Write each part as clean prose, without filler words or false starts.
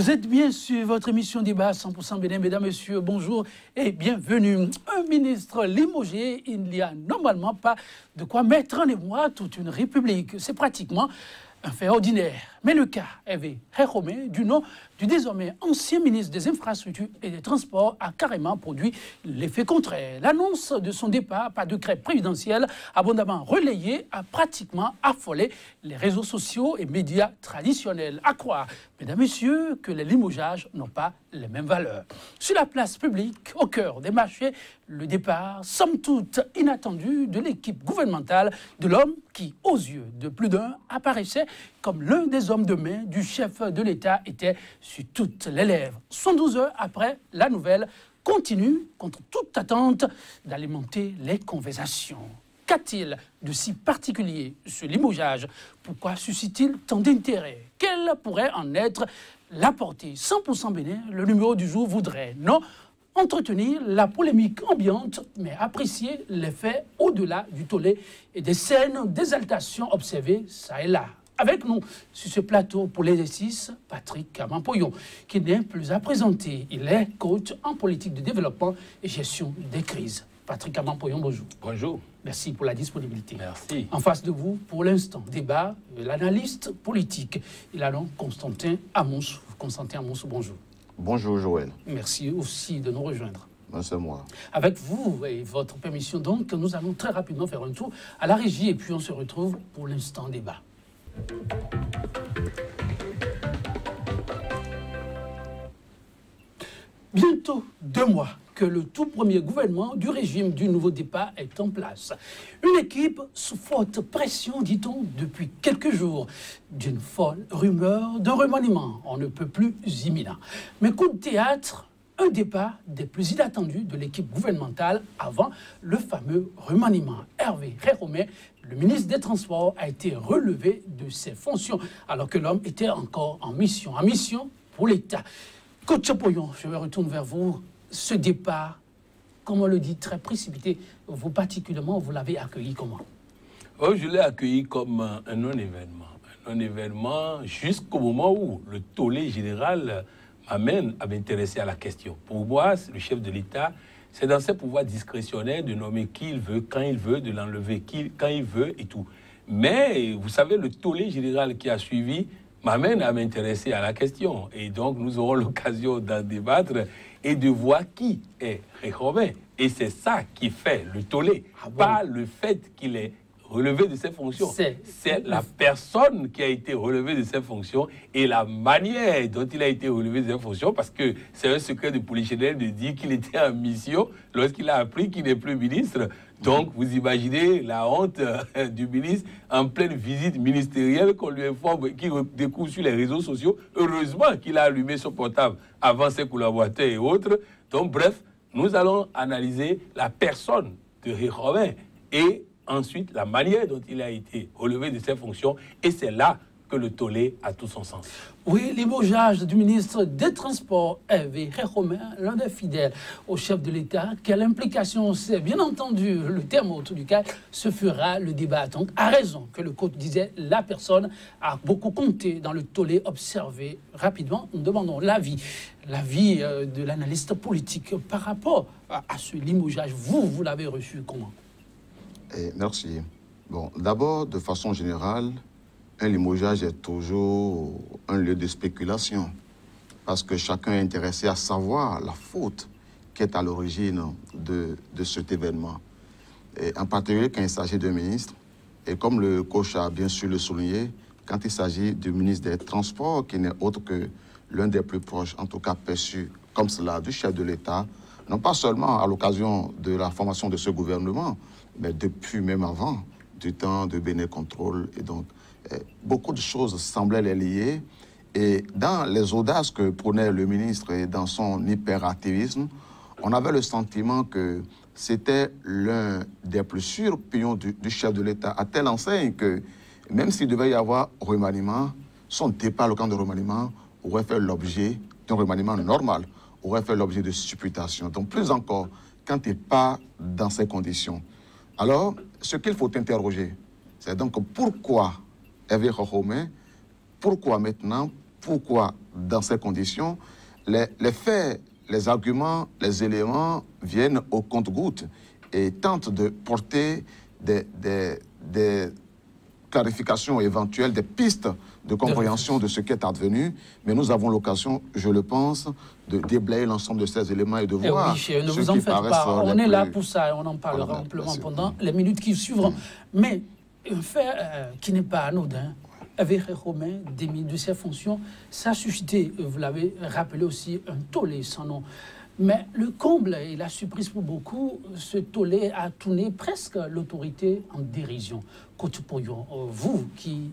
Vous êtes bien sur votre émission débat 100% Bénin. Mesdames, Messieurs, bonjour et bienvenue. Un ministre limogé, il n'y a normalement pas de quoi mettre en émoi toute une république. C'est pratiquement un fait ordinaire. Mais le cas Hervé Réhomé, du nom du désormais ancien ministre des Infrastructures et des Transports, a carrément produit l'effet contraire. L'annonce de son départ par décret présidentiel, abondamment relayé, a pratiquement affolé les réseaux sociaux et médias traditionnels. À croire, mesdames, messieurs, que les limogeages n'ont pas les mêmes valeurs. Sur la place publique, au cœur des marchés, le départ, somme toute inattendu, de l'équipe gouvernementale de l'homme qui, aux yeux de plus d'un, apparaissait comme l'un des hommes de main du chef de l'État, était sur toutes les lèvres. 112 heures après, la nouvelle continue, contre toute attente, d'alimenter les conversations. Qu'a-t-il de si particulier, ce limogeage? Pourquoi suscite-t-il tant d'intérêt? Quelle pourrait en être la portée? 100% Bénin, le numéro du jour voudrait, non, entretenir la polémique ambiante, mais apprécier les faits au-delà du tollé et des scènes d'exaltation observées ça et là. Avec nous sur ce plateau pour l'exercice, Patrick Amampoyon, qui n'est plus à présenter. Il est coach en politique de développement et gestion des crises. Patrick Amampoyon, bonjour. Bonjour. Merci pour la disponibilité. Merci. En face de vous, pour l'instant, débat, l'analyste politique. Il a donc Constantin Amons. Constantin Amons, bonjour. Bonjour Joël. Merci aussi de nous rejoindre. C'est moi. Avec vous et votre permission, donc, nous allons très rapidement faire un tour à la régie et puis on se retrouve pour l'instant débat. Bientôt 2 mois que le tout premier gouvernement du régime du nouveau départ est en place. Une équipe sous forte pression, dit-on, depuis quelques jours, d'une folle rumeur d'un remaniement. On ne peut plus imminent. Mais coup de théâtre, un départ des plus inattendus de l'équipe gouvernementale avant le fameux remaniement. Hervé Réhomé, le ministre des Transports, a été relevé de ses fonctions alors que l'homme était encore en mission pour l'État. Coach Chapoyon, je me retourne vers vous. Ce départ, comme on le dit, très précipité, vous particulièrement, vous l'avez accueilli comment? Oh, je l'ai accueilli comme un non-événement. Un non-événement jusqu'au moment où le tollé général m'amène à m'intéresser à la question. Pour moi, le chef de l'État, c'est dans ses pouvoirs discrétionnaires de nommer qui il veut, quand il veut, de l'enlever quand il veut et tout. Mais, vous savez, le tollé général qui a suivi m'amène à m'intéresser à la question. Et donc, nous aurons l'occasion d'en débattre et de voir qui est Réhomé. Et c'est ça qui fait le tollé, pas le fait qu'il est relevé de ses fonctions. C'est la personne qui a été relevée de ses fonctions et la manière dont il a été relevé de ses fonctions, parce que c'est un secret de polichinelle de dire qu'il était en mission lorsqu'il a appris qu'il n'est plus ministre. Donc, vous imaginez la honte du ministre en pleine visite ministérielle qu'on lui informe, qu'il découvre sur les réseaux sociaux. Heureusement qu'il a allumé son portable avant ses collaborateurs et autres. Donc, bref, nous allons analyser la personne de Réhomé et ensuite la manière dont il a été relevé de ses fonctions. Et c'est là que le tollé a tout son sens. Oui, limogeage du ministre des Transports, Hervé Réhomé, l'un des fidèles au chef de l'État. Quelle implication c'est? Bien entendu, le terme autour duquel se fera le débat. Donc, à raison que le coach disait, la personne a beaucoup compté dans le tollé observé. Rapidement, nous demandons l'avis de l'analyste politique par rapport à ce limogeage. Vous l'avez reçu comment? Merci. Bon, d'abord, de façon générale, un limogeage est toujours un lieu de spéculation parce que chacun est intéressé à savoir la faute qui est à l'origine de cet événement. Et en particulier quand il s'agit d'un ministre, et comme le coach a bien su le souligner, quand il s'agit du ministre des Transports, qui n'est autre que l'un des plus proches, en tout cas perçu comme cela, du chef de l'État, non pas seulement à l'occasion de la formation de ce gouvernement, mais depuis même avant, du temps de Bénin Contrôle. Et donc, beaucoup de choses semblaient les lier. Et dans les audaces que prenait le ministre et dans son hyperactivisme, on avait le sentiment que c'était l'un des plus sûrs pions du chef de l'État, à telle enseigne que même s'il devait y avoir remaniement, son départ au camp de remaniement aurait fait l'objet d'un remaniement normal, aurait fait l'objet de supputation. Donc plus encore, quand il part dans ces conditions. Alors, ce qu'il faut interroger, c'est donc pourquoi Hervé Réhomé, pourquoi maintenant, pourquoi, dans ces conditions, les faits, les arguments, les éléments viennent au compte-gouttes et tentent de porter des clarifications éventuelles, des pistes de compréhension de ce qui est advenu. Mais nous avons l'occasion, je le pense, de déblayer l'ensemble de ces éléments et de voir oui, ne vous en faites pas. On est là pour ça et on en parlera amplement pendant les minutes qui suivront. Mais un fait qui n'est pas anodin, avec Romain démis de ses fonctions, ça a suscité, vous l'avez rappelé aussi, un tollé sans nom. Mais le comble et la surprise pour beaucoup, ce tollé a tourné presque l'autorité en dérision. Coach Poyon, vous qui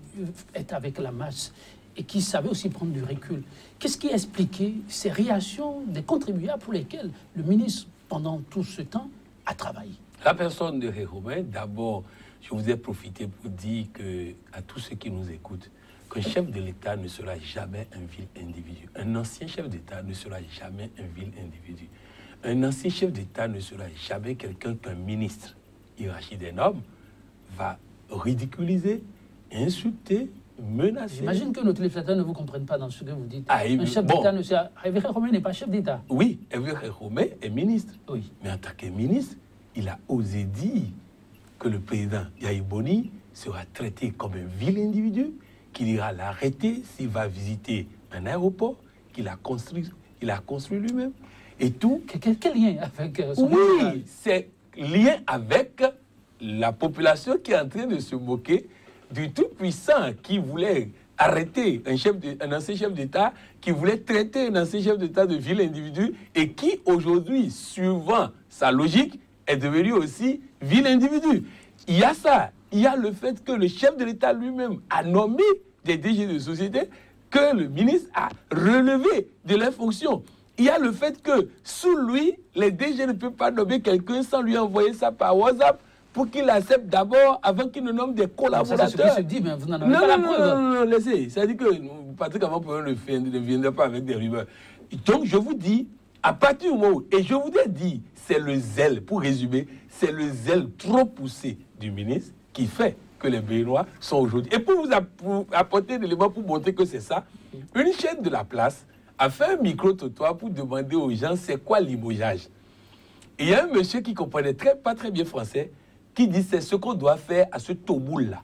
êtes avec la masse et qui savez aussi prendre du recul, qu'est-ce qui a expliqué ces réactions des contribuables pour lesquels le ministre, pendant tout ce temps, a travaillé? La personne de Romain, d'abord, je vous ai profité pour dire à tous ceux qui nous écoutent, qu'un chef de l'État ne sera jamais un vil individu. Un ancien chef d'État ne sera jamais un vil individu. Un ancien chef d'État ne sera jamais quelqu'un qu'un ministre, hiérarchie des normes, va ridiculiser, insulter, menacer. J'imagine que nos téléspectateurs ne vous comprennent pas dans ce que vous dites. Un chef d'État ne sera... Hervé Romain n'est pas chef d'État. Oui, Hervé Romain est ministre. Oui. Mais en tant que ministre, il a osé dire que le président Yahya Boni sera traité comme un vil individu, qu'il ira l'arrêter s'il va visiter un aéroport qu'il a construit lui-même. Et tout. Quel lien avec son Oui, c'est lien avec la population qui est en train de se moquer du tout-puissant qui voulait arrêter un ancien chef d'État, qui voulait traiter un ancien chef d'État de vil individu et qui, aujourd'hui, suivant sa logique, est devenu aussi vil individu. Il y a ça. Il y a le fait que le chef de l'État lui-même a nommé des DG de société que le ministre a relevé de leurs fonctions. Il y a le fait que sous lui, les DG ne peuvent pas nommer quelqu'un sans lui envoyer ça par WhatsApp pour qu'il accepte d'abord avant qu'il ne nomme des collaborateurs. C'est ce qui se dit, mais vous n'en avez pas la preuve. Non, laissez. Ça veut dire que Patrick Avant ne viendra pas avec des rumeurs. Donc je vous dis, à partir du moment où, et je vous ai dit, c'est le zèle, pour résumer, c'est le zèle trop poussé du ministre qui fait que les Béninois sont aujourd'hui. Et pour vous apporter des éléments pour montrer que c'est ça, une chaîne de la place a fait un micro-trottoir pour demander aux gens c'est quoi limogeage. Et il y a un monsieur qui comprenait pas très bien français qui dit c'est ce qu'on doit faire à ce Toboul-là.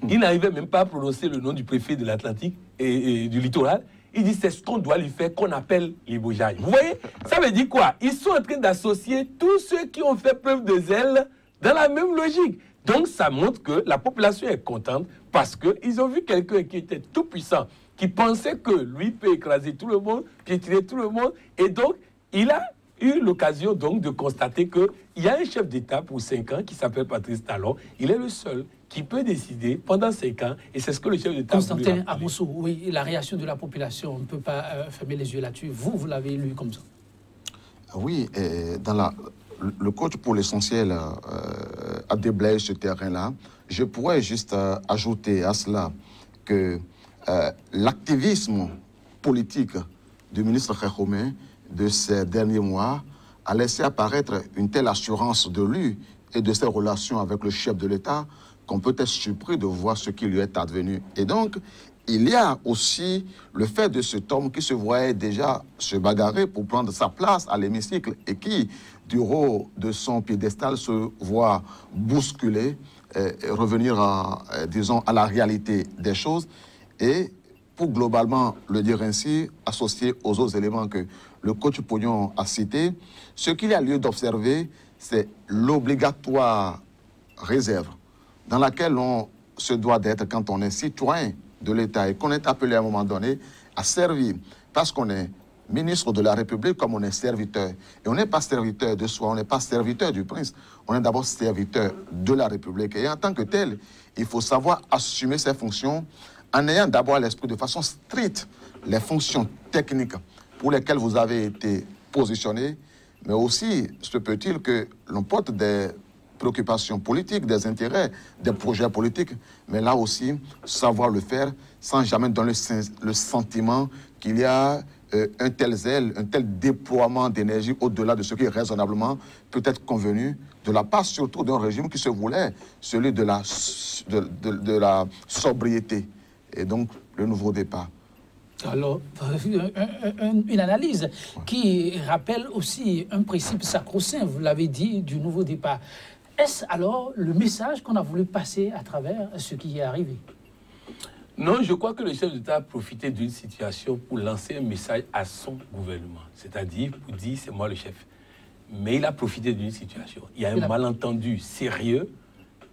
Il n'arrivait même pas à prononcer le nom du préfet de l'Atlantique et du littoral. Il dit c'est ce qu'on doit lui faire qu'on appelle limogeage. Vous voyez, ça veut dire quoi? Ils sont en train d'associer tous ceux qui ont fait preuve de zèle dans la même logique. Donc ça montre que la population est contente parce qu'ils ont vu quelqu'un qui était tout puissant, qui pensait que lui peut écraser tout le monde, piétiner tout le monde. Et donc, il a eu l'occasion donc de constater qu'il y a un chef d'État pour 5 ans qui s'appelle Patrice Talon. Il est le seul qui peut décider pendant 5 ans. Et c'est ce que le chef d'État... Constantin Amosso, oui, la réaction de la population, on ne peut pas fermer les yeux là-dessus. Vous l'avez lu comme ça. Oui, et dans le coach, pour l'essentiel, a déblayé ce terrain-là. Je pourrais juste ajouter à cela que l'activisme politique du ministre Romain de ces derniers mois a laissé apparaître une telle assurance de lui et de ses relations avec le chef de l'État qu'on peut être surpris de voir ce qui lui est advenu. Et donc, il y a aussi le fait de cet homme qui se voyait déjà se bagarrer pour prendre sa place à l'hémicycle et qui, du haut de son piédestal, se voit bousculer et revenir, disons, à la réalité des choses. Et pour globalement le dire ainsi, associé aux autres éléments que le coach Pognon a cités, ce qu'il y a lieu d'observer, c'est l'obligatoire réserve dans laquelle on se doit d'être quand on est citoyen de l'État et qu'on est appelé à un moment donné à servir, parce qu'on est ministre de la République comme on est serviteur. Et on n'est pas serviteur de soi, on n'est pas serviteur du prince, on est d'abord serviteur de la République. Et en tant que tel, il faut savoir assumer ses fonctions en ayant d'abord à l'esprit de façon stricte les fonctions techniques pour lesquelles vous avez été positionné, mais aussi se peut-il que l'on porte des préoccupations politiques, des intérêts, des projets politiques, mais là aussi, savoir le faire sans jamais donner le sentiment qu'il y a un tel zèle, un tel déploiement d'énergie au-delà de ce qui raisonnablement peut être convenu de la part surtout d'un régime qui se voulait celui de la sobriété et donc le nouveau départ. Alors, une analyse qui rappelle aussi un principe sacro-saint, vous l'avez dit, du nouveau départ. Est-ce alors le message qu'on a voulu passer à travers ce qui est arrivé? Non, je crois que le chef d'État a profité d'une situation pour lancer un message à son gouvernement. C'est-à-dire pour dire, c'est moi le chef. Mais il a profité d'une situation. Il y a un malentendu sérieux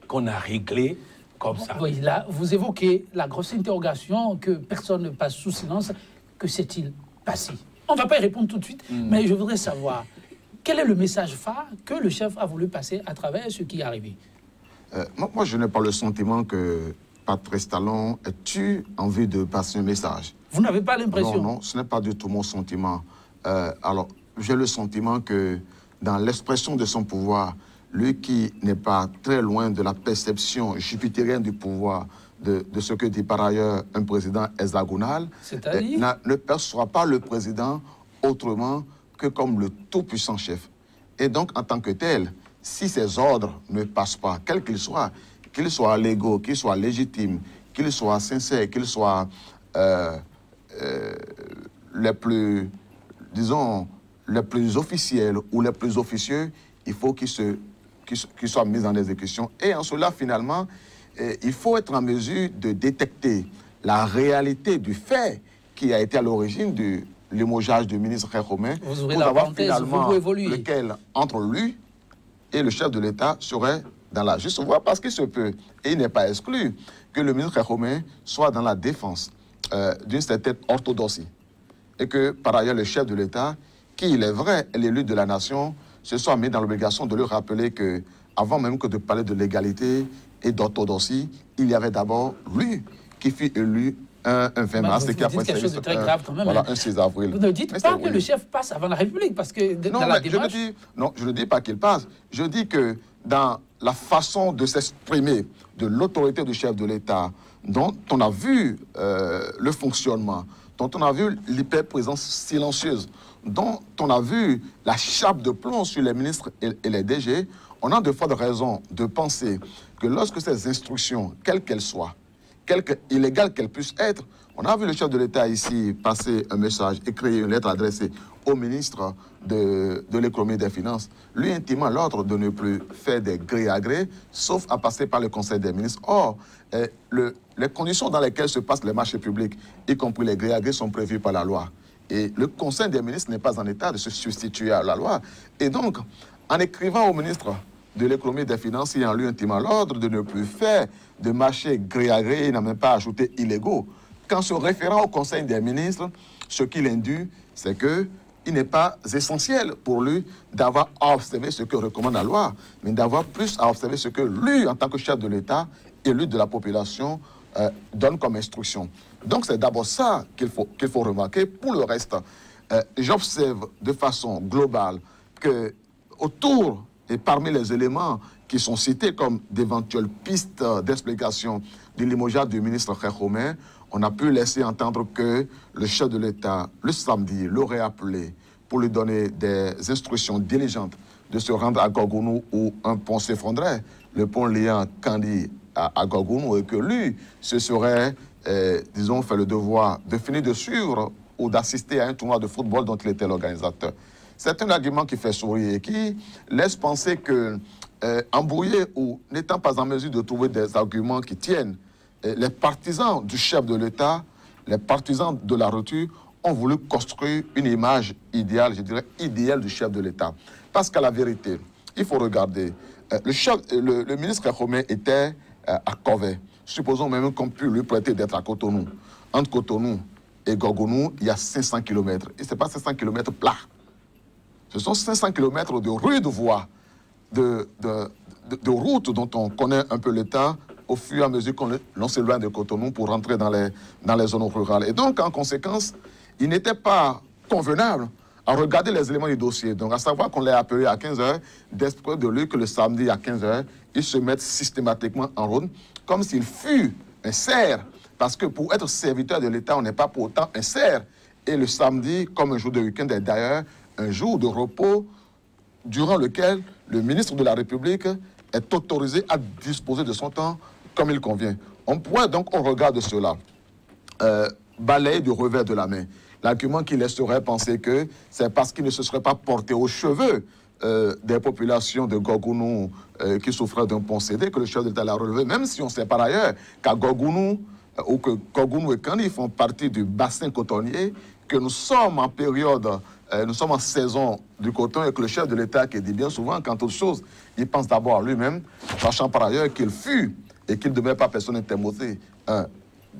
qu'on a réglé comme ça. Oui, là, vous évoquez la grosse interrogation que personne ne passe sous silence. Que s'est-il passé? On ne va pas y répondre tout de suite, mais je voudrais savoir, quel est le message phare que le chef a voulu passer à travers ce qui est arrivé? Moi, je n'ai pas le sentiment que Patrice Talon ait eu envie de passer un message. Vous n'avez pas l'impression? Non, non, ce n'est pas du tout mon sentiment. Alors, j'ai le sentiment que dans l'expression de son pouvoir, lui qui n'est pas très loin de la perception jupitérienne du pouvoir, de ce que dit par ailleurs un président hexagonal, ne perçoit pas le président autrement que comme le tout-puissant chef. Et donc, en tant que tel, si ses ordres ne passent pas, quels qu'ils soient légaux, qu'ils soient légitimes, qu'ils soient sincères, qu'ils soient les plus, disons, les plus officiels ou les plus officieux, il faut qu'ils soient mis en exécution. Et en cela, finalement, il faut être en mesure de détecter la réalité du fait qui a été à l'origine de limogeage du ministre Khékhoumé, pour savoir finalement lequel, entre lui et le chef de l'État, serait dans la juste voie, parce qu'il se peut, et il n'est pas exclu, que le ministre Khékhoumé soit dans la défense d'une certaine orthodoxie. Et que, par ailleurs, le chef de l'État, qui, il est vrai, est l'élu de la nation, se soit mis dans l'obligation de lui rappeler que, avant même que de parler de légalité et d'orthodoxie, il y avait d'abord lui qui fut élu un 20 mars. Vous dites quelque chose de très grave quand même. Voilà, un 6 avril. Vous ne dites pas que le chef passe avant la République, parce que dans la démarche... je ne dis pas qu'il passe. Je dis que dans la façon de s'exprimer de l'autorité du chef de l'État, dont on a vu le fonctionnement, dont on a vu l'hyper-présence silencieuse, dont on a vu la chape de plomb sur les ministres et les DG, on a de fortes raisons de penser que lorsque ces instructions, quelles qu'elles soient, quelque illégales qu'elles puissent être, on a vu le chef de l'État ici passer un message, écrire une lettre adressée au ministre de l'économie et des finances, lui intimant l'ordre de ne plus faire des gré à gré, sauf à passer par le Conseil des ministres. Or, les conditions dans lesquelles se passent les marchés publics, y compris les gré à gré, sont prévues par la loi. Et le Conseil des ministres n'est pas en état de se substituer à la loi. Et donc, en écrivant au ministre de l'économie et des finances et en lui intimant l'ordre de ne plus faire de marchés gré à gré, il n'a même pas ajouté illégaux. Qu'en se référant au Conseil des ministres, ce qu'il induit, c'est qu'il n'est pas essentiel pour lui d'avoir à observer ce que recommande la loi, mais d'avoir plus à observer ce que lui, en tant que chef de l'État, élu de la population, donne comme instruction. Donc c'est d'abord ça qu'il faut remarquer. Pour le reste, j'observe de façon globale que autour et parmi les éléments qui sont cités comme d'éventuelles pistes d'explication du limogeage du ministre Khékhoumé, on a pu laisser entendre que le chef de l'État, le samedi, l'aurait appelé pour lui donner des instructions diligentes de se rendre à Gorgounou où un pont s'effondrait, le pont liant Kandi à Gorgounou, et que lui se serait, disons, fait le devoir de finir de suivre ou d'assister à un tournoi de football dont il était l'organisateur. C'est un argument qui fait sourire et qui laisse penser que, embrouillé ou n'étant pas en mesure de trouver des arguments qui tiennent, les partisans du chef de l'État, les partisans de la rupture, ont voulu construire une image idéale, je dirais idéale du chef de l'État. Parce qu'à la vérité, il faut regarder, le ministre Khékhoumé était à Corvée. Supposons même qu'on puisse lui prêter d'être à Cotonou. Entre Cotonou et Gorgounou, il y a 500 km. Et ce n'est pas 500 km plats. Ce sont 500 km de rues de voies, de routes dont on connaît un peu l'état au fur et à mesure qu'on s'éloigne de Cotonou pour rentrer dans les zones rurales. Et donc, en conséquence, il n'était pas convenable à regarder les éléments du dossier. Donc, à savoir qu'on l'a appelé à 15h, d'esprit de lui que le samedi à 15h, il se mette systématiquement en route, comme s'il fût un serf. Parce que pour être serviteur de l'État, on n'est pas pour autant un serf. Et le samedi, comme un jour de week-end, est d'ailleurs un jour de repos durant lequel le ministre de la République est autorisé à disposer de son temps comme il convient. On pourrait donc, au regard de cela, balayé du revers de la main. L'argument qui laisserait penser que c'est parce qu'il ne se serait pas porté aux cheveux des populations de Gorgounou qui souffraient d'un pont cédé que le chef de l'État l'a relevé, même si on sait par ailleurs qu'à Gorgounou, ou que Gorgounou et Kandi font partie du bassin cotonnier, que nous sommes en période, nous sommes en saison du coton et que le chef de l'État qui dit bien souvent qu'en toute chose, il pense d'abord à lui-même, sachant par ailleurs qu'il fut et qu'il ne demeure pas personne intermosée un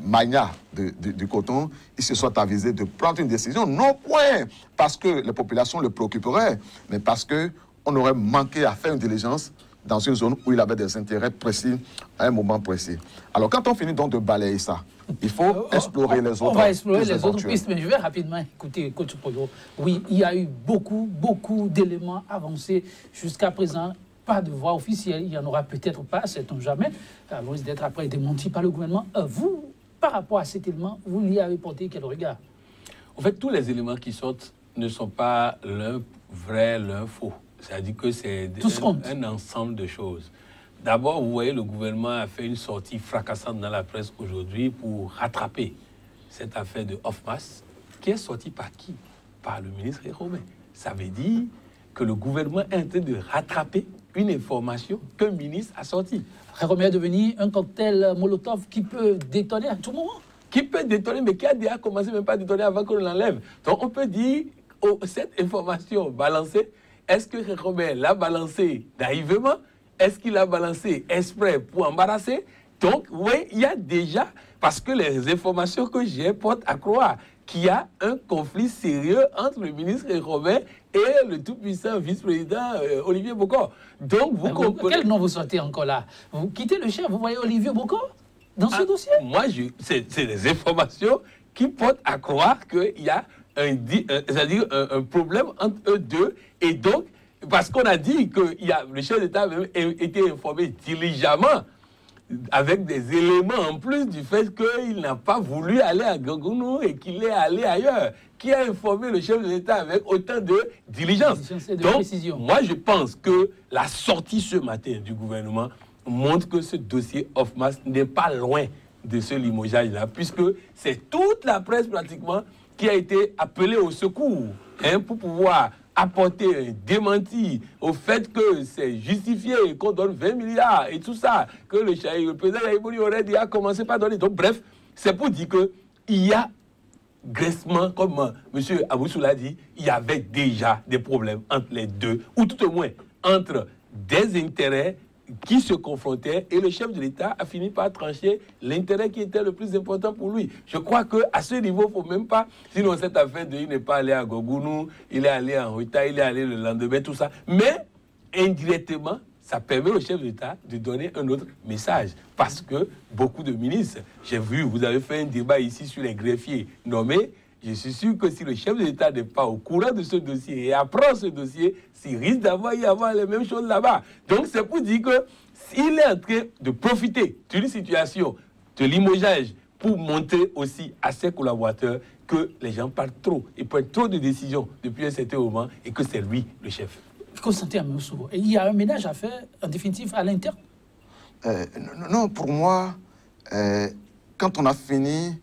mania du coton, il se soit avisé de prendre une décision, non point parce que les populations le préoccuperaient, mais parce qu'on aurait manqué à faire une diligence dans une zone où il avait des intérêts précis à un moment précis. Alors quand on finit donc de balayer ça, il faut explorer les autres pistes. On va explorer les autres pistes, mais je vais rapidement écouter Coach Polo. Oui, il y a eu beaucoup d'éléments avancés jusqu'à présent. Pas de voix officielle, il n'y en aura peut-être pas, sait-on jamais. On risque d'être après démenti par le gouvernement. Vous, par rapport à cet élément, vous lui avez porté quel regard? En fait, tous les éléments qui sortent ne sont pas l'un vrai, l'un faux. C'est-à-dire que c'est un ensemble de choses. D'abord, vous voyez, le gouvernement a fait une sortie fracassante dans la presse aujourd'hui pour rattraper cette affaire de Hofmas, qui est sortie par qui? Par le ministre Romain. Ça veut dire que le gouvernement est en train de rattraper une information qu'un ministre a sortie. Romain est devenu un cocktail Molotov qui peut détonner à tout moment. Qui peut détonner, mais qui a déjà commencé même pas à détonner avant qu'on l'enlève. Donc on peut dire, cette information balancée, est-ce que Romain l'a balancée naïvement? Est-ce qu'il a balancé exprès pour embarrasser? Donc, oui, il y a déjà, parce que les informations que j'ai portent à croire qu'il y a un conflit sérieux entre le ministre Romain et le tout-puissant vice-président Olivier Bokor. Donc, vous comprenez... Quel nom vous sortez encore là? Vous quittez le chef, vous voyez Olivier Bokor dans ce dossier? Moi, c'est des informations qui portent à croire qu'il y a un problème entre eux deux. Et donc, parce qu'on a dit que le chef d'État avait été informé diligemment, avec des éléments en plus du fait qu'il n'a pas voulu aller à Gorgounou et qu'il est allé ailleurs. Qui a informé le chef de l'État avec autant de diligence? Donc, moi, je pense que la sortie ce matin du gouvernement montre que ce dossier Hofmas n'est pas loin de ce limogeage-là, puisque c'est toute la presse pratiquement qui a été appelée au secours pour pouvoir apporter un démenti au fait que c'est justifié qu'on donne 20 milliards et tout ça, que le président Yaïbouni aurait déjà commencé par donner. Donc bref, c'est pour dire qu'il y a graissement, comme M. Aboussou l'a dit, il y avait déjà des problèmes entre les deux, ou tout au moins entre des intérêts qui se confrontaient, et le chef de l'État a fini par trancher l'intérêt qui était le plus important pour lui. Je crois qu'à ce niveau, il ne faut même pas, sinon cette affaire de il n'est pas allé à Gorgounou, il est allé en Hoïta, il est allé le lendemain, tout ça. Mais indirectement, ça permet au chef de l'État de donner un autre message. Parce que beaucoup de ministres, j'ai vu, vous avez fait un débat ici sur les greffiers nommés. Je suis sûr que si le chef de l'État n'est pas au courant de ce dossier et apprend ce dossier, il risque y avoir les mêmes choses là-bas. Donc c'est pour dire que s'il est en train de profiter d'une situation de limogeage pour montrer aussi à ses collaborateurs que les gens parlent trop et prennent trop de décisions depuis un certain moment et que c'est lui le chef. Constantin Amoussou, il y a un ménage à faire en définitive à l'interne? Non, pour moi, quand on a fini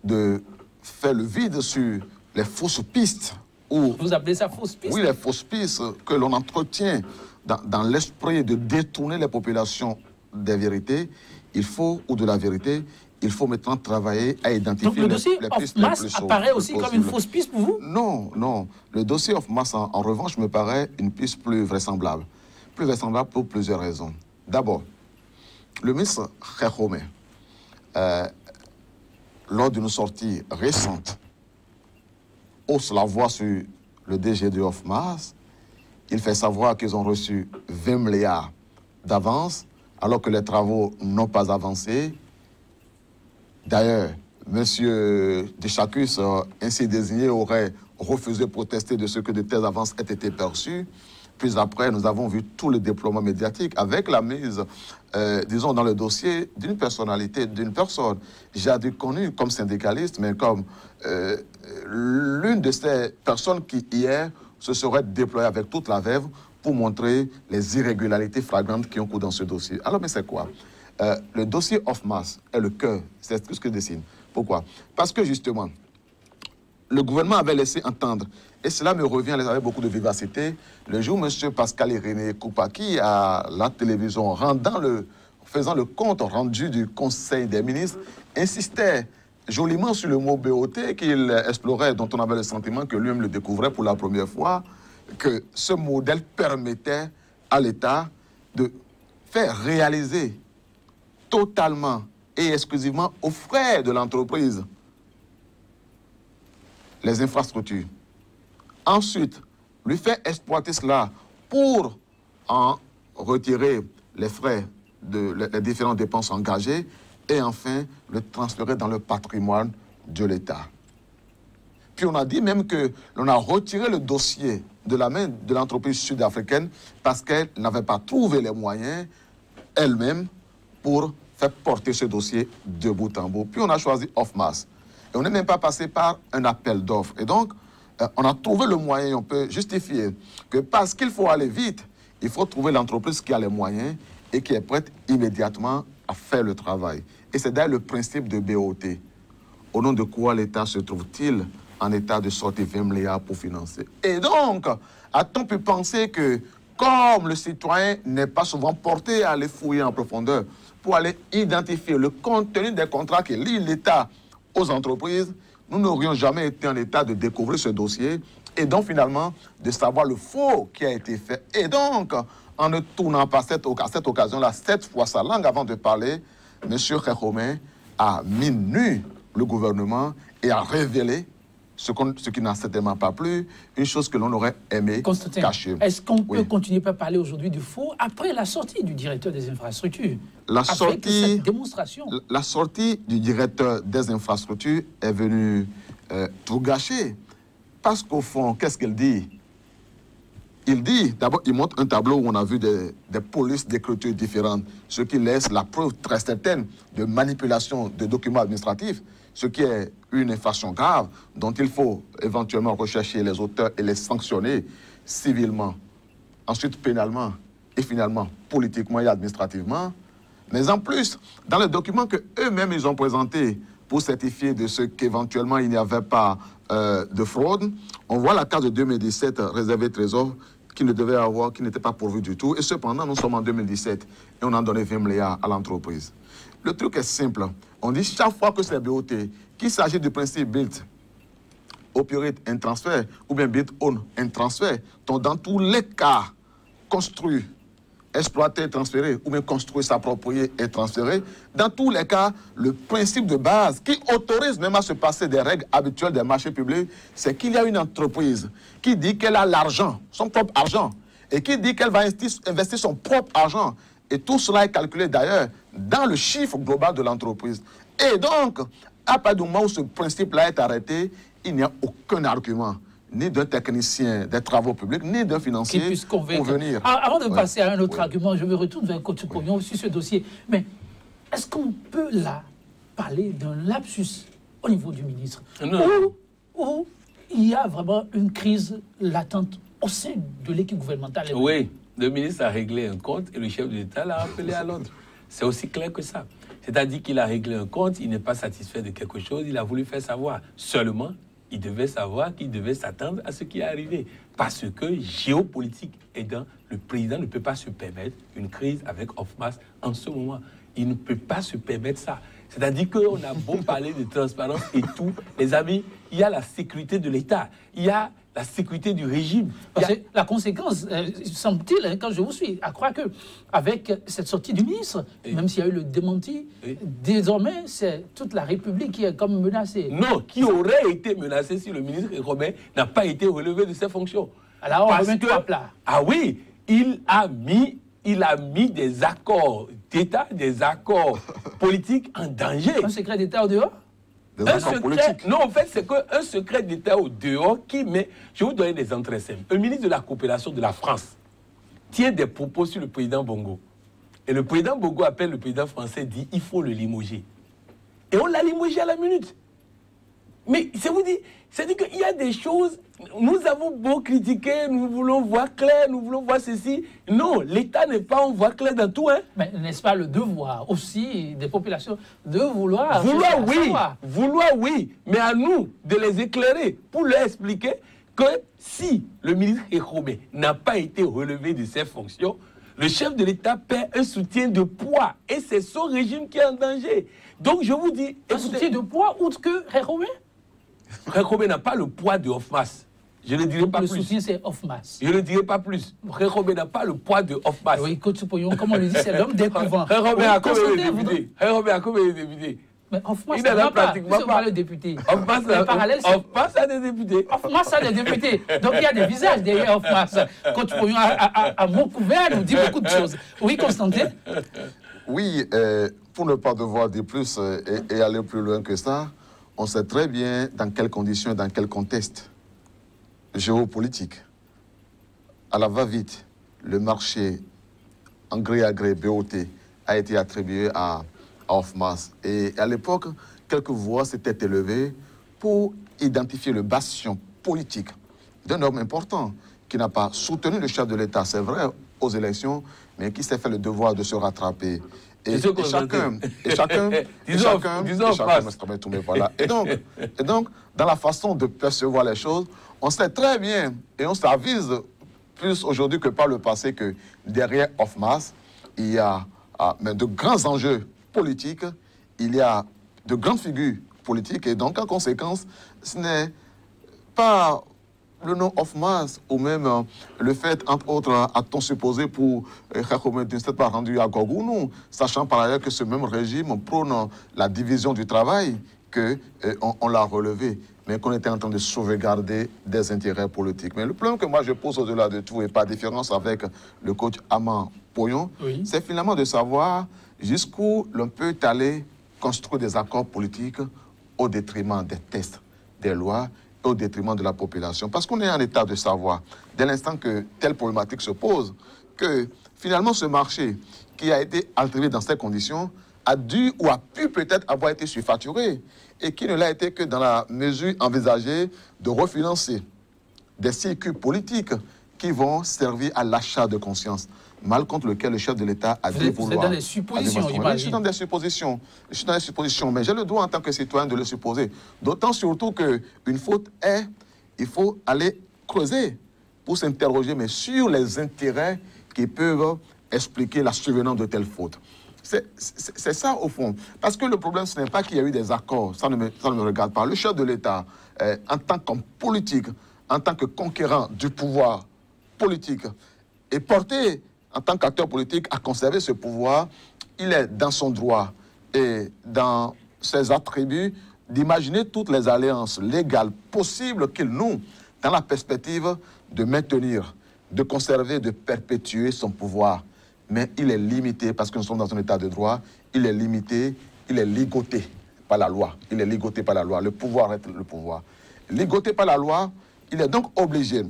de faire le vide sur les fausses pistes. Vous appelez ça fausses pistes? Oui, les fausses pistes que l'on entretient dans l'esprit de détourner les populations des vérités, il faut, ou de la vérité, il faut maintenant travailler à identifier. Donc le dossier Hofmas apparaît aussi comme une fausse piste pour vous? Non, non. Le dossier Hofmas, en revanche, me paraît une piste plus vraisemblable. Plus vraisemblable pour plusieurs raisons. D'abord, le ministre Khéroumé, lors d'une sortie récente, hausse la voix sur le DG de Hofmas. Il fait savoir qu'ils ont reçu 20 milliards d'avance, alors que les travaux n'ont pas avancé. D'ailleurs, M. Deschacus, ainsi désigné, aurait refusé de protester de ce que de telles avances aient été perçues. Puis après, nous avons vu tout le déploiement médiatique avec la mise, disons, dans le dossier d'une personnalité, d'une personne. J'ai été connu comme syndicaliste, mais comme l'une de ces personnes qui, hier, se serait déployée avec toute la verve pour montrer les irrégularités flagrantes qui ont cours dans ce dossier. Alors, mais c'est quoi? Le dossier Hofmas est le cœur, c'est ce que je dessine. Pourquoi? Parce que justement, le gouvernement avait laissé entendre, et cela me revient avec beaucoup de vivacité, le jour où M. Pascal Irénée Koupaki, à la télévision, faisant le compte rendu du Conseil des ministres, insistait joliment sur le mot BOT qu'il explorait, dont on avait le sentiment que lui-même le découvrait pour la première fois, que ce modèle permettait à l'État de faire réaliser totalement et exclusivement aux frais de l'entreprise les infrastructures. Ensuite, lui faire exploiter cela pour en retirer les frais les différentes dépenses engagées et enfin le transférer dans le patrimoine de l'État. Puis on a dit même que l'on a retiré le dossier de la main de l'entreprise sud-africaine parce qu'elle n'avait pas trouvé les moyens elle-même pour faire porter ce dossier de bout en bout. Puis on a choisi Ofmas. Et on n'est même pas passé par un appel d'offres. Et donc, on a trouvé le moyen, on peut justifier que parce qu'il faut aller vite, il faut trouver l'entreprise qui a les moyens et qui est prête immédiatement à faire le travail. Et c'est d'ailleurs le principe de BOT. Au nom de quoi l'État se trouve-t-il en état de sortir 20 milliards pour financer? Et donc, a-t-on pu penser que, comme le citoyen n'est pas souvent porté à aller fouiller en profondeur pour aller identifier le contenu des contrats qui lient l'État aux entreprises, nous n'aurions jamais été en état de découvrir ce dossier et donc finalement de savoir le faux qui a été fait. Et donc, en ne tournant pas à cette occasion-là, 7 fois sa langue avant de parler, M. Khékhomé a mis nu le gouvernement et a révélé ce qui n'a certainement pas plu, une chose que l'on aurait aimé cacher. Est-ce qu'on peut continuer à parler aujourd'hui du faux après la sortie du directeur des infrastructures? Cette démonstration. La sortie du directeur des infrastructures est venue tout gâcher. Parce qu'au fond, qu'est-ce qu'il dit? Il dit, d'abord, il montre un tableau où on a vu des polices d'écriture différentes, ce qui laisse la preuve très certaine de manipulation de documents administratifs, ce qui est une infraction grave dont il faut éventuellement rechercher les auteurs et les sanctionner civilement, ensuite pénalement et finalement politiquement et administrativement. Mais en plus, dans les documents qu'eux-mêmes ils ont présentés pour certifier de ce qu'éventuellement il n'y avait pas de fraude, on voit la carte de 2017 réservée Trésor qui ne devait avoir, qui n'était pas pourvue du tout. Et cependant, nous sommes en 2017 et on a donné 20 milliards à l'entreprise. Le truc est simple. On dit chaque fois que c'est BOT, qu'il s'agit du principe build, operate and transfer, ou bien build, own and transfer, donc dans tous les cas, construire, exploiter, transférer, ou bien construire, s'approprier et transférer, dans tous les cas, le principe de base qui autorise même à se passer des règles habituelles des marchés publics, c'est qu'il y a une entreprise qui dit qu'elle a l'argent, son propre argent, et qui dit qu'elle va investir son propre argent. Et tout cela est calculé d'ailleurs dans le chiffre global de l'entreprise. Et donc, à partir du moment où ce principe-là est arrêté, il n'y a aucun argument, ni d'un technicien des travaux publics, ni d'un financier qui puisse convaincre. Pour venir. Avant de passer à un autre argument, je me retourne vers Coach Pognon sur ce dossier. Mais est-ce qu'on peut là parler d'un lapsus au niveau du ministre? Ou il y a vraiment une crise latente au sein de l'équipe gouvernementale? Oui, le ministre a réglé un compte et le chef de l'État l'a rappelé à l'ordre. C'est aussi clair que ça. C'est-à-dire qu'il a réglé un compte, il n'est pas satisfait de quelque chose, il a voulu faire savoir. Seulement, il devait savoir qu'il devait s'attendre à ce qui est arrivé. Parce que, géopolitique aidant, le président ne peut pas se permettre une crise avec Ofmas en ce moment. Il ne peut pas se permettre ça. C'est-à-dire qu'on a beau parler de transparence et tout, les amis, il y a la sécurité de l'État, il y a la sécurité du régime. Parce que la conséquence, semble-t-il, quand je vous suis, à croire qu'avec cette sortie du ministre, même s'il y a eu le démenti, désormais, c'est toute la République qui est comme menacée. Non, qui aurait été menacée si le ministre Khékhomé n'a pas été relevé de ses fonctions. Alors, on remet tout à plat. Ah oui, il a mis des accords d'État, des accords politiques en danger. Un secret d'État au dehors? Non, en fait, c'est qu'un secret d'État au dehors qui met... Je vais vous donner des entrées simples. Un ministre de la coopération de la France tient des propos sur le président Bongo. Et le président Bongo appelle le président français, dit il faut le limoger. Et on l'a limogé à la minute. Mais c'est vous dire, c'est-à-dire qu'il y a des choses, nous avons beau critiquer, nous voulons voir clair, nous voulons voir ceci. Non, l'État n'est pas en voie claire dans tout. Hein. Mais n'est-ce pas le devoir aussi des populations de vouloir... Vouloir, oui, mais à nous de les éclairer pour leur expliquer que si le ministre Ekhobe n'a pas été relevé de ses fonctions, le chef de l'État perd un soutien de poids et c'est son régime qui est en danger. Donc je vous dis... Un soutien de poids outre que Ekhobe? Ekhobe n'a pas le poids de Hofmas. Je ne dirai pas plus. Le soutien, c'est Hofmas. Je ne dirai pas plus. Ekhobe n'a pas le poids de Hofmas. Oui, Coach Pouillon, comme on le dit, c'est l'homme des couvents. Ekhobe a combien de députés? Ekhobe a combien de députés? Mais Hofmas, il n'en a pratiquement pas. Le député. Hofmas a des députés. Hofmas a des députés. Donc il y a des visages derrière Hofmas. Coach Pouillon, à mon couvert, nous dit beaucoup de choses. Oui, Constantin? Oui, pour ne pas devoir dire plus et aller plus loin que ça, on sait très bien dans quelles conditions et dans quel contexte géopolitique, à la va-vite, le marché en gré à gré BOT a été attribué à Hofmas. Et à l'époque, quelques voix s'étaient élevées pour identifier le bastion politique d'un homme important qui n'a pas soutenu le chef de l'État, c'est vrai, aux élections, mais qui s'est fait le devoir de se rattraper. Et chacun, dans la façon de percevoir les choses, on sait très bien, et on s'avise plus aujourd'hui que par le passé, que derrière Hofmas, il y a de grands enjeux politiques, il y a de grandes figures politiques, et donc en conséquence, ce n'est pas le nom Hofmas ou même le fait, entre autres, a-t-on supposé pour Ekhobe ne s'être pas rendu à Gogounou, sachant par ailleurs que ce même régime prône la division du travail, qu'on l'a relevé, mais qu'on était en train de sauvegarder des intérêts politiques. Mais le problème que moi je pose au-delà de tout, et par différence avec le coach Aman Pouillon, oui, c'est finalement de savoir jusqu'où l'on peut aller construire des accords politiques au détriment des textes, des lois, au détriment de la population. Parce qu'on est en état de savoir, dès l'instant que telle problématique se pose, que finalement ce marché qui a été attribué dans ces conditions a dû ou a pu peut-être avoir été surfacturé et qui ne l'a été que dans la mesure envisagée de refinancer des circuits politiques qui vont servir à l'achat de conscience, mal contre lequel le chef de l'État a dit vouloir. Vous êtes dans des suppositions, j'imagine. Je suis dans des suppositions. Je suis dans des suppositions, mais j'ai le droit en tant que citoyen de le supposer. D'autant surtout qu'une faute est, il faut aller creuser pour s'interroger, mais sur les intérêts qui peuvent expliquer la survenance de telle faute. C'est ça au fond. Parce que le problème, ce n'est pas qu'il y a eu des accords, ça ne me regarde pas. Le chef de l'État, en tant qu'homme politique, en tant que conquérant du pouvoir politique, est porté en tant qu'acteur politique à conserver ce pouvoir. Il est dans son droit et dans ses attributs d'imaginer toutes les alliances légales possibles qu'il noue dans la perspective de maintenir, de conserver, de perpétuer son pouvoir. Mais il est limité, parce que nous sommes dans un état de droit, il est limité, il est ligoté par la loi. Il est ligoté par la loi. Le pouvoir est le pouvoir. Ligoté par la loi, il est donc obligé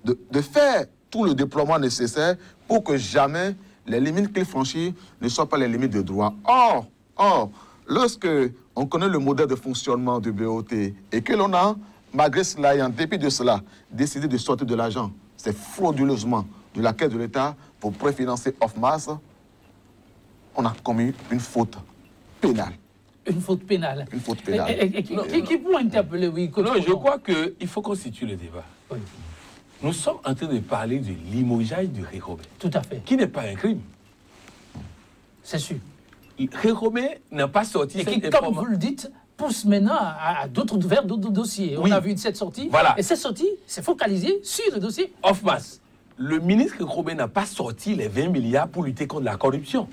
de faire tout le déploiement nécessaire pour que jamais les limites qu'il franchit ne soient pas les limites de droit. Or, lorsque on connaît le modèle de fonctionnement du BOT et que l'on a, malgré cela et en dépit de cela, décidé de sortir de l'argent, c'est frauduleusement de la caisse de l'État pour préfinancer Hofmas, on a commis une faute pénale. Une faute pénale. Une faute pénale. Qui peut interpeller, oui. Non, je crois qu'il faut qu'on situe le débat. Oui. Nous sommes en train de parler de limogeage de Ekhobe. Tout à fait. Qui n'est pas un crime. C'est sûr. Ekhobe n'a pas sorti cette information. Comme vous le dites, pousse maintenant vers d'autres dossiers. Oui. On a vu cette sortie. Voilà. Et cette sortie s'est focalisée sur le dossier Hofmas. Le ministre Ekhobe n'a pas sorti les 20 milliards pour lutter contre la corruption.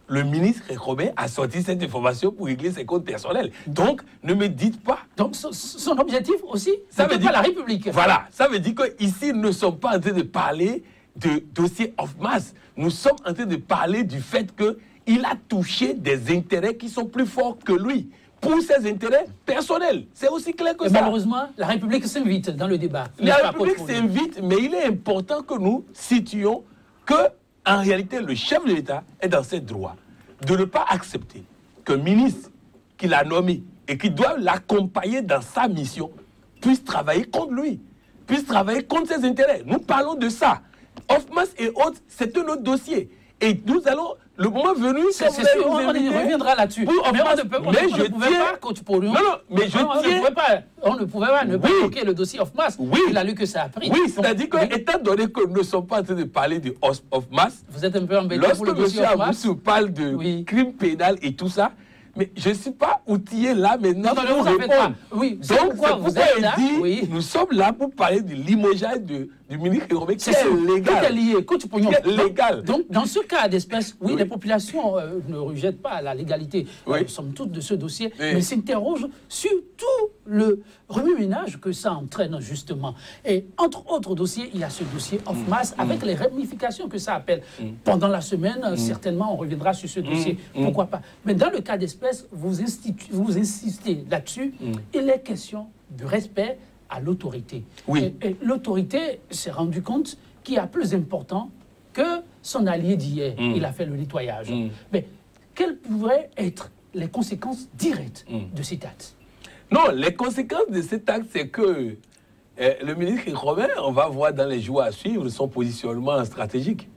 Le ministre Ekhobe a sorti cette information pour régler ses comptes personnels. Donc, ne me dites pas... Donc, son objectif aussi, ça veut dire pas la République. Voilà, ça veut dire qu'ici, nous ne sommes pas en train de parler de dossier Hofmas. Nous sommes en train de parler du fait qu'il a touché des intérêts qui sont plus forts que lui, pour ses intérêts personnels. C'est aussi clair que ça. Malheureusement, la République s'invite dans le débat. La République s'invite, mais il est important que nous situions que, en réalité, le chef de l'État est dans ses droits de ne pas accepter qu'un ministre qu'il a nommé et qui doivent l'accompagner dans sa mission puissent travailler contre lui, puissent travailler contre ses intérêts. Nous parlons de ça. Hoffmas et autres, c'est un autre dossier. Et nous allons, le moment venu, c'est sûr, on y reviendra là-dessus. Mais on ne pouvait pas ne pas bloquer le dossier Hoffmas. Oui. Il a lu que ça a pris. Oui, c'est-à-dire que, étant donné que nous ne sommes pas en train de parler de Hoffmas, vous êtes un peu embêté pour le dossier Hoffmas. Lorsque M. Aboussou parle de crime pénal et tout ça, mais je ne suis pas outillé là maintenant pour répondre. Oui, donc, pourquoi vous êtes là. Oui. Nous sommes là pour parler du limogeage du ministre Kéromé, qui est légal. Tout est lié. Légal. Donc, dans ce cas d'espèce, oui, les populations ne rejettent pas la légalité, somme toute, de ce dossier, mais s'interrogent sur tout le remue-ménage que ça entraîne, justement. Et entre autres dossiers, il y a ce dossier Hoffmas, avec les ramifications que ça appelle. Pendant la semaine, certainement, on reviendra sur ce dossier. Pourquoi pas. Mais dans le cas d'espèce, vous insistez là-dessus. Il est question de respect à l'autorité. Oui. Et l'autorité s'est rendu compte qu'il y a plus important que son allié d'hier. Il a fait le nettoyage. Mais quelles pourraient être les conséquences directes de cet acte? Non, les conséquences de cet acte, c'est que le ministre Romain, on va voir dans les jours à suivre son positionnement stratégique.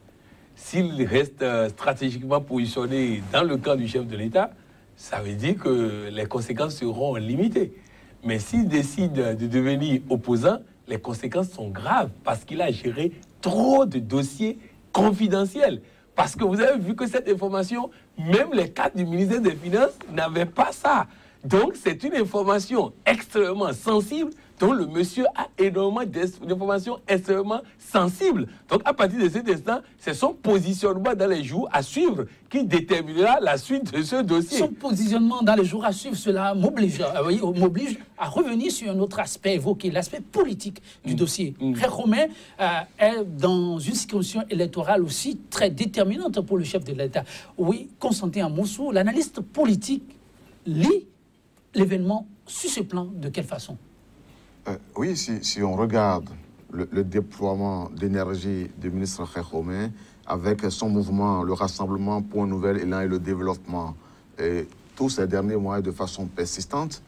S'il reste stratégiquement positionné dans le camp du chef de l'État, ça veut dire que les conséquences seront limitées. Mais s'il décide de devenir opposant, les conséquences sont graves parce qu'il a géré trop de dossiers confidentiels. Parce que vous avez vu que cette information, même les cadres du ministère des Finances n'avaient pas ça. Donc, c'est une information extrêmement sensible dont le monsieur a énormément d'informations extrêmement sensibles. Donc, à partir de cet instant, c'est son positionnement dans les jours à suivre qui déterminera la suite de ce dossier. Son positionnement dans les jours à suivre, cela m'oblige à revenir sur un autre aspect évoqué, l'aspect politique du dossier. Khéroumé est dans une circonscription électorale aussi très déterminante pour le chef de l'État. Oui, Constantin Amoussou, l'analyste politique, lit l'événement sur ce plan de quelle façon? Oui, si on regarde le déploiement d'énergie du ministre Khéroumé avec son mouvement, le Rassemblement pour un nouvel élan et le développement, et tous ces derniers mois de façon persistante,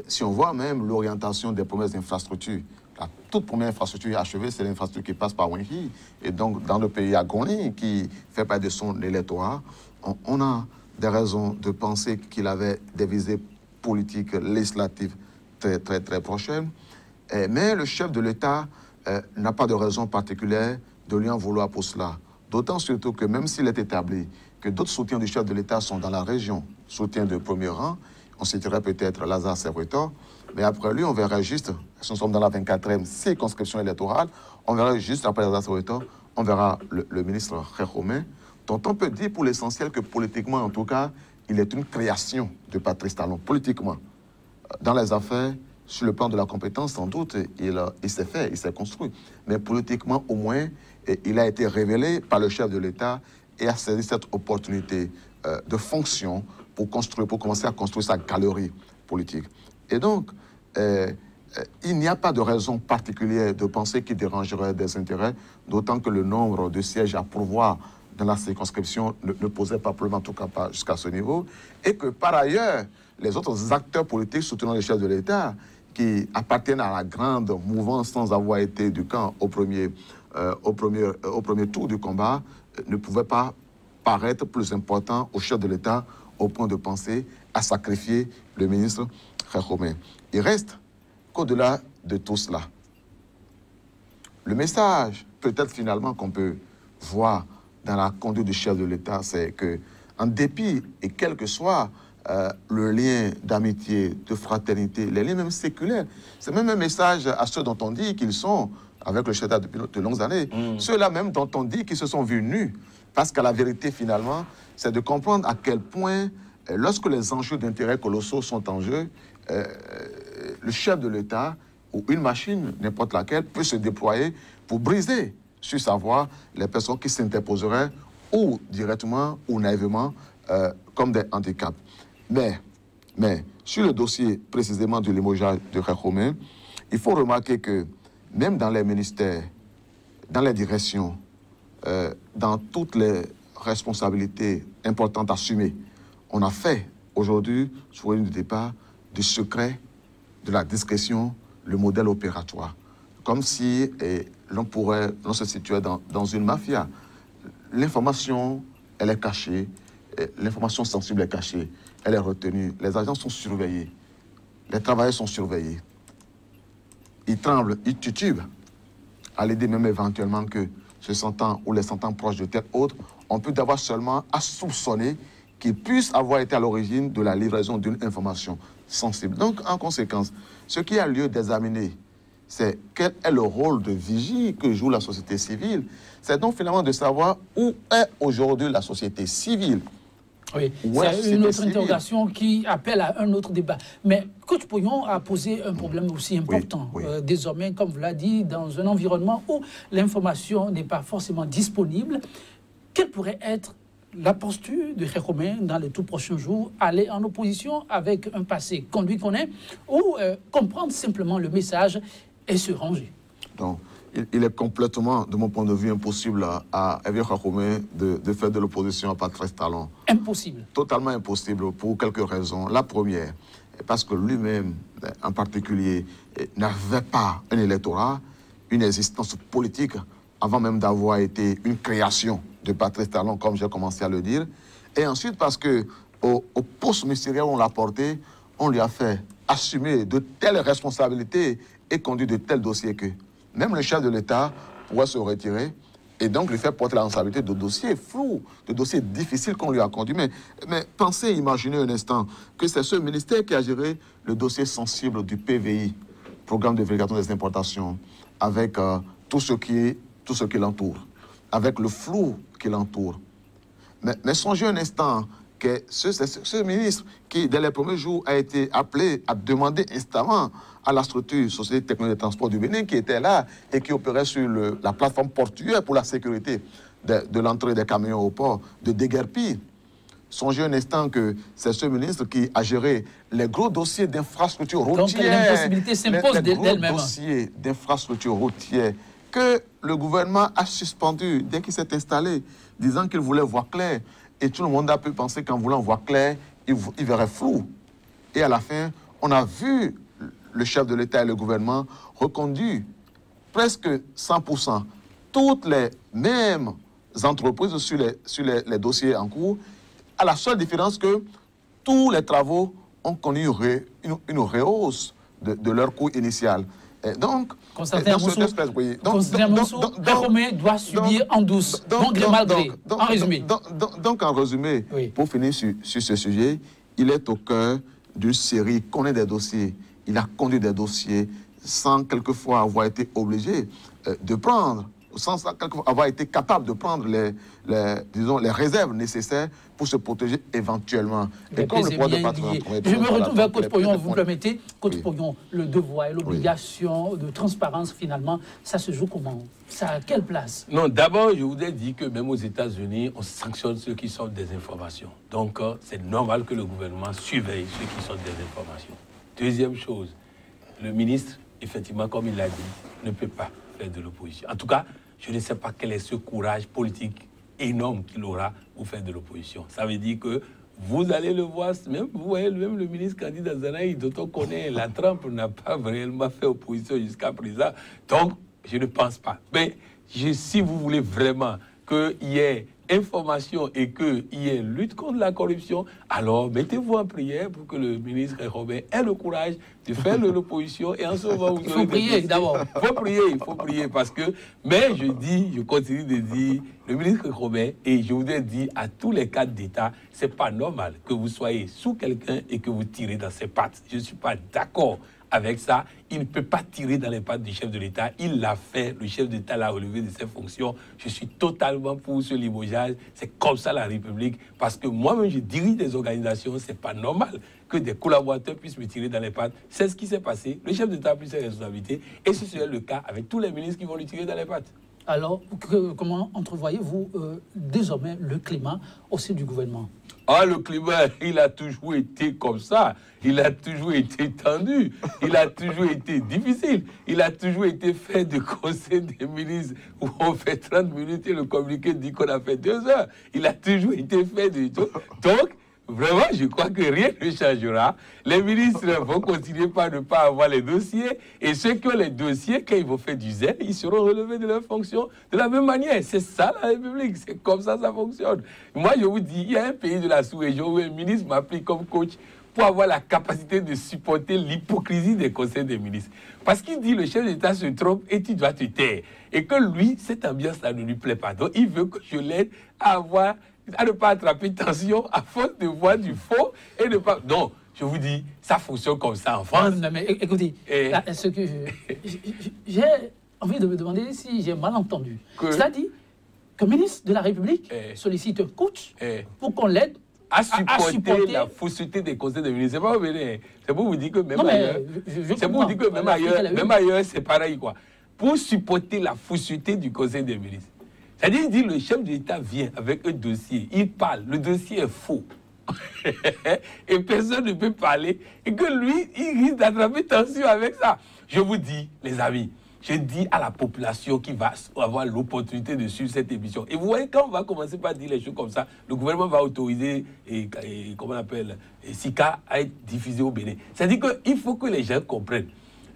si on voit même l'orientation des premières infrastructures, la toute première infrastructure achevée, c'est l'infrastructure qui passe par Wengi, et donc dans le pays Agoni, qui fait partie de son électorat, on a des raisons de penser qu'il avait des visées politiques législatives très prochaines. Mais le chef de l'État n'a pas de raison particulière de lui en vouloir pour cela. D'autant surtout que même s'il est établi que d'autres soutiens du chef de l'État sont dans la région, soutien de premier rang, on citerait peut-être Lazare Servetor, mais après lui, on verrait juste, si nous sommes dans la 24e circonscription électorale, on verra juste après Lazare Servetor, on verra le ministre Khéroumé, dont on peut dire pour l'essentiel que politiquement, en tout cas, il est une création de Patrice Talon, politiquement. Dans les affaires, sur le plan de la compétence, sans doute, il s'est fait, il s'est construit. Mais politiquement, au moins, il a été révélé par le chef de l'État et a saisi cette opportunité de fonction pour commencer à construire sa galerie politique. Et donc, il n'y a pas de raison particulière de penser qu'il dérangerait des intérêts, d'autant que le nombre de sièges à pourvoir dans la circonscription ne posait pas problème, en tout cas pas jusqu'à ce niveau, et que par ailleurs, les autres acteurs politiques soutenant le chef de l'État, qui appartiennent à la grande mouvance sans avoir été du camp au premier tour du combat, ne pouvaient pas paraître plus importants au chef de l'État au point de penser à sacrifier le ministre Khéroumé. Il reste qu'au-delà de tout cela, le message, peut-être finalement qu'on peut voir dans la conduite du chef de l'État, c'est que, en dépit et quel que soit le lien d'amitié, de fraternité, les liens même séculaires, c'est même un message à ceux dont on dit qu'ils sont avec le chef d'État depuis de longues années, ceux-là même dont on dit qu'ils se sont vus nus, parce que la vérité finalement, c'est de comprendre à quel point, lorsque les enjeux d'intérêt colossaux sont en jeu, le chef de l'État ou une machine, n'importe laquelle, peut se déployer pour briser sur sa voie les personnes qui s'interposeraient ou directement ou naïvement comme des handicaps. Mais sur le dossier précisément du limogeage de Khéroumé, il faut remarquer que même dans les ministères, dans les directions, dans toutes les responsabilités importantes assumées, on a fait aujourd'hui, sur une du départ, du secret, de la discrétion, le modèle opératoire. Comme si l'on se situait dans une mafia. L'information, elle est cachée, l'information sensible est cachée, elle est retenue, les agents sont surveillés, les travailleurs sont surveillés. Ils tremblent, ils titubent, à l'idée même éventuellement que se sentant ou les sentant proches de telle autre, on peut d'abord seulement à soupçonner qu'ils puissent avoir été à l'origine de la livraison d'une information sensible. Donc, en conséquence, ce qui a lieu d'examiner, c'est quel est le rôle de vigie que joue la société civile. C'est donc finalement de savoir où est aujourd'hui la société civile. Oui, c'est une autre interrogation qui appelle à un autre débat. Mais Coach Poyon a posé un problème aussi important. Oui. Désormais, comme vous l'avez dit, dans un environnement où l'information n'est pas forcément disponible, quelle pourrait être la posture de Khékhoumé dans les tout prochains jours? Aller en opposition avec un passé qu'on lui connaît ou comprendre simplement le message et se ranger? Donc, il est complètement, de mon point de vue, impossible à Hervé Khékhoumé de faire de l'opposition à Patrice Talon. Impossible. Totalement impossible pour quelques raisons. La première, parce que lui-même, en particulier, n'avait pas un électorat, une existence politique, avant même d'avoir été une création de Patrice Talon, comme j'ai commencé à le dire. Et ensuite, parce que au poste ministériel où on l'a porté, on lui a fait assumer de telles responsabilités et conduire de tels dossiers que même le chef de l'État pourrait se retirer et donc lui faire porter la responsabilité de dossiers flous, de dossiers difficiles qu'on lui a conduits. Mais pensez, imaginez un instant que c'est ce ministère qui a géré le dossier sensible du PVI, Programme de vérification des importations, avec tout ce qui l'entoure, avec le flou qui l'entoure. Mais songez un instant que ce ministre qui, dès les premiers jours, a été appelé à demander instamment à la structure Société Technologie de Transport du Bénin, qui était là et qui opérait sur la plateforme portuaire pour la sécurité de l'entrée des camions au port, de déguerpir. Songez un instant que c'est ce ministre qui a géré les gros dossiers d'infrastructures routières. Donc l'impossibilité s'impose d'elle-même. Les gros dossiers d'infrastructures routières que le gouvernement a suspendu dès qu'il s'est installé, disant qu'il voulait voir clair. Et tout le monde a pu penser qu'en voulant voir clair, il verrait flou. Et à la fin, on a vu le chef de l'État et le gouvernement reconduire presque 100% toutes les mêmes entreprises sur les dossiers en cours, à la seule différence que tous les travaux ont connu une rehausse de leur coût initial. Et donc, Khékhoumé doit subir en douce, bon gré mal gré, en résumé. Donc, en résumé, oui, pour finir sur ce sujet, il est au cœur d'une série, il connaît des dossiers, il a conduit des dossiers sans quelquefois avoir été obligé de prendre, sans quelquefois avoir été capable de prendre les réserves nécessaires pour se protéger éventuellement. Et comme le je me retourne vers Coach Poyon, vous me permettez. Coach Poyon, le devoir et l'obligation de transparence, finalement, ça se joue comment? Ça a quelle place? Non, d'abord, je voudrais dire que même aux États-Unis, on sanctionne ceux qui sortent des informations. Donc, c'est normal que le gouvernement surveille ceux qui sortent des informations. Deuxième chose, le ministre, effectivement, comme il l'a dit, ne peut pas faire de l'opposition. En tout cas, je ne sais pas quel est ce courage politique énorme qu'il aura pour faire de l'opposition. Ça veut dire que vous allez le voir, même, vous voyez, même le ministre candidat Zanaï, dont on connaît la trempe, n'a pas réellement fait opposition jusqu'à présent. Donc, je ne pense pas. Mais si vous voulez vraiment qu'il y ait information et qu'il y ait lutte contre la corruption, alors mettez-vous en prière pour que le ministre Khékhoumé ait le courage de faire de l'opposition. Et en ce moment, il faut prier d'abord. Il faut prier parce que, mais je continue de dire, le ministre Khékhoumé, et je voudrais dire à tous les cadres d'État, c'est pas normal que vous soyez sous quelqu'un et que vous tirez dans ses pattes. Je ne suis pas d'accord avec ça. Il ne peut pas tirer dans les pattes du chef de l'État. Il l'a fait. Le chef d'État l'a relevé de ses fonctions. Je suis totalement pour ce limogeage. C'est comme ça la République. Parce que moi-même, je dirige des organisations. C'est pas normal que des collaborateurs puissent me tirer dans les pattes. C'est ce qui s'est passé. Le chef d'État a pris ses responsabilités. Et ce serait le cas avec tous les ministres qui vont lui tirer dans les pattes. Alors, comment entrevoyez-vous désormais le climat au sein du gouvernement? Ah, le climat, il a toujours été comme ça. Il a toujours été tendu. Il a toujours été difficile. Il a toujours été fait de conseil des ministres où on fait 30 minutes et le communiqué dit qu'on a fait 2 heures. Il a toujours été fait de tout. Donc, vraiment, je crois que rien ne changera. Les ministres vont continuer par ne pas avoir les dossiers. Et ceux qui ont les dossiers, quand ils vont faire du zèle, ils seront relevés de leur fonction de la même manière. C'est ça la République. C'est comme ça fonctionne. Moi, je vous dis, il y a un pays de la sous-région où un ministre m'applique comme coach pour avoir la capacité de supporter l'hypocrisie des conseils des ministres. Parce qu'il dit, le chef d'État se trompe et tu dois te taire. Et que lui, cette ambiance-là ne lui plaît pas. Donc, il veut que je l'aide à ne pas attraper tension à force de voir du faux et de pas... Donc, je vous dis, ça fonctionne comme ça en France. Non, mais écoutez, là, ce que j'ai envie de me demander si j'ai mal entendu. Cela dit que le ministre de la République sollicite un coach pour qu'on l'aide à supporter la fausseté des conseils des ministres. C'est pas c'est pour vous dire que même ailleurs, c'est pour vous dire que même ailleurs, c'est pareil, quoi. Pour supporter la fausseté du conseil des ministres. C'est-à-dire, il dit, le chef de l'État vient avec un dossier, il parle, le dossier est faux. Et personne ne peut parler. Et que lui, il risque d'attraper tension avec ça. Je vous dis, les amis, je dis à la population qui va avoir l'opportunité de suivre cette émission. Et vous voyez, quand on va commencer par dire les choses comme ça, le gouvernement va autoriser, comment on appelle, SICA à être diffusé au Bénin. C'est-à-dire qu'il faut que les gens comprennent.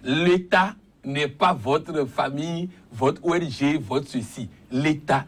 L'État n'est pas votre famille, votre ONG, votre ceci. L'État,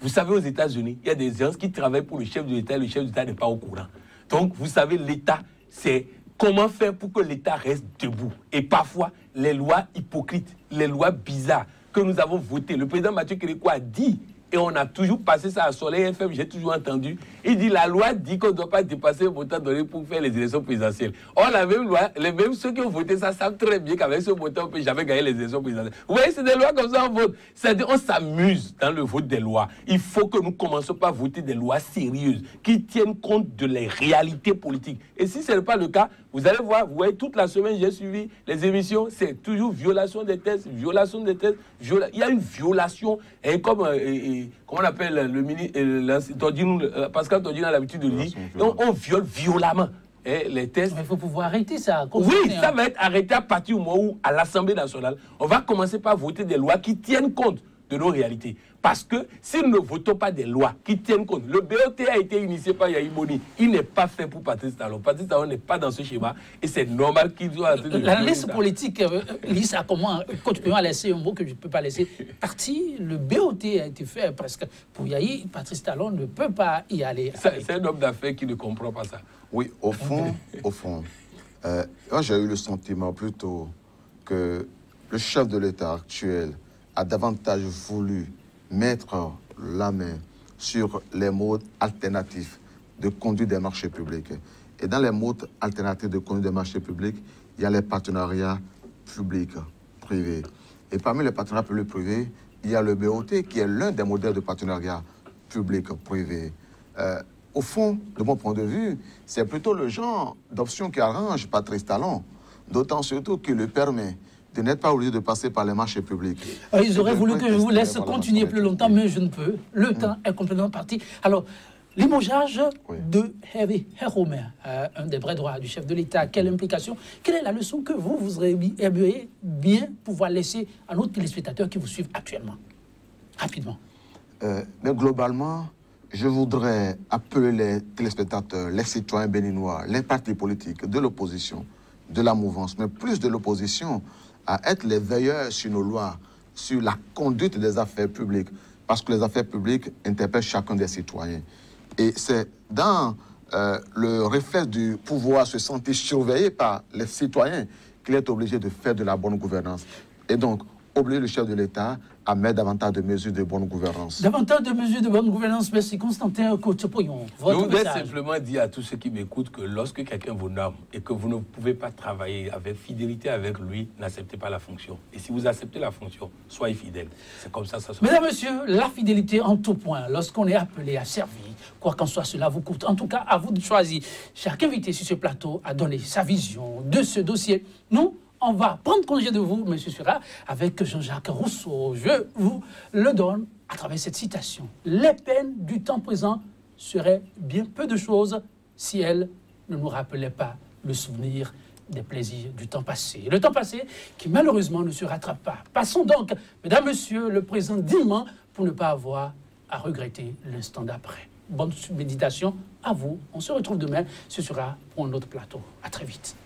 vous savez, aux États-Unis, il y a des gens qui travaillent pour le chef de l'État et le chef de l'État n'est pas au courant. Donc, vous savez, l'État, c'est comment faire pour que l'État reste debout. Et parfois, les lois hypocrites, les lois bizarres que nous avons votées. Le président Mathieu Kérékou a dit, et on a toujours passé ça à Soleil FM, j'ai toujours entendu, il dit la loi dit qu'on ne doit pas dépasser le montant donné pour faire les élections présidentielles. Or, la même loi, ceux qui ont voté ça savent très bien qu'avec ce montant, on peut jamais gagner les élections présidentielles. Vous voyez, c'est des lois comme ça, on vote. C'est-à-dire, on s'amuse dans le vote des lois. Il faut que nous commençons par voter des lois sérieuses qui tiennent compte de les réalités politiques. Et si ce n'est pas le cas, vous allez voir, vous voyez, toute la semaine, j'ai suivi les émissions, c'est toujours violation des tests, violation des tests, il y a une violation, et comme, comment on appelle le ministre, Pascal Tordino a l'habitude de dire, on viole violemment les tests. Mais il faut pouvoir arrêter ça. Oui, ça va être arrêté à partir du moment où, à l'Assemblée nationale, on va commencer par voter des lois qui tiennent compte de nos réalités. Parce que si nous ne votons pas des lois qui tiennent compte, le BOT a été initié par Yahi Boni, il n'est pas fait pour Patrice Talon. Patrice Talon n'est pas dans ce schéma et c'est normal qu'il soit... La liste politique, Lisa, comment, quand tu peux laisser un mot que je ne peux pas laisser partir, le BOT a été fait parce que pour Yahi, Patrice Talon ne peut pas y aller. C'est un homme d'affaires qui ne comprend pas ça. Oui, au fond, moi j'ai eu le sentiment plutôt que le chef de l'État actuel a davantage voulu mettre la main sur les modes alternatifs de conduite des marchés publics. Et dans les modes alternatifs de conduite des marchés publics, il y a les partenariats publics-privés. Et parmi les partenariats publics-privés, il y a le BOT qui est l'un des modèles de partenariat public-privé. Au fond, de mon point de vue, c'est plutôt le genre d'option qui arrange Patrice Talon, d'autant surtout qu'il le permet de n'être pas obligé de passer par les marchés publics. Ils auraient voulu que je vous laisse continuer plus longtemps, mais je ne peux. Le temps est complètement parti. Alors, limogeage de Hervé Herrome, un des vrais droits du chef de l'État, quelle implication? Quelle est la leçon que vous aimeriez bien pouvoir laisser à nos téléspectateurs qui vous suivent actuellement? Rapidement. Mais globalement, je voudrais appeler les téléspectateurs, les citoyens béninois, les partis politiques de l'opposition, de la mouvance, mais plus de l'opposition, à être les veilleurs sur nos lois, sur la conduite des affaires publiques, parce que les affaires publiques interpellent chacun des citoyens. Et c'est dans le réflexe du pouvoir se sentir surveillé par les citoyens qu'il est obligé de faire de la bonne gouvernance. Et donc, obliger le chef de l'État à mettre davantage de mesures de bonne gouvernance. Davantage de mesures de bonne gouvernance. Merci Constantin Kotsopoyon. Je voudrais simplement dire à tous ceux qui m'écoutent que lorsque quelqu'un vous nomme et que vous ne pouvez pas travailler avec fidélité avec lui, n'acceptez pas la fonction. Et si vous acceptez la fonction, soyez fidèle. C'est comme ça, ça se passe. Mesdames, Messieurs, la fidélité en tout point, lorsqu'on est appelé à servir, quoi qu'en soit cela vous coûte. En tout cas, à vous de choisir. Chaque invité sur ce plateau a donné sa vision de ce dossier. Nous, on va prendre congé de vous, M. Sura, avec Jean-Jacques Rousseau. Je vous le donne à travers cette citation. Les peines du temps présent seraient bien peu de choses si elles ne nous rappelaient pas le souvenir des plaisirs du temps passé. Le temps passé qui malheureusement ne se rattrape pas. Passons donc, mesdames, messieurs, le présent dignement pour ne pas avoir à regretter l'instant d'après. bonne méditation à vous. On se retrouve demain. Ce sera pour un autre plateau. À très vite.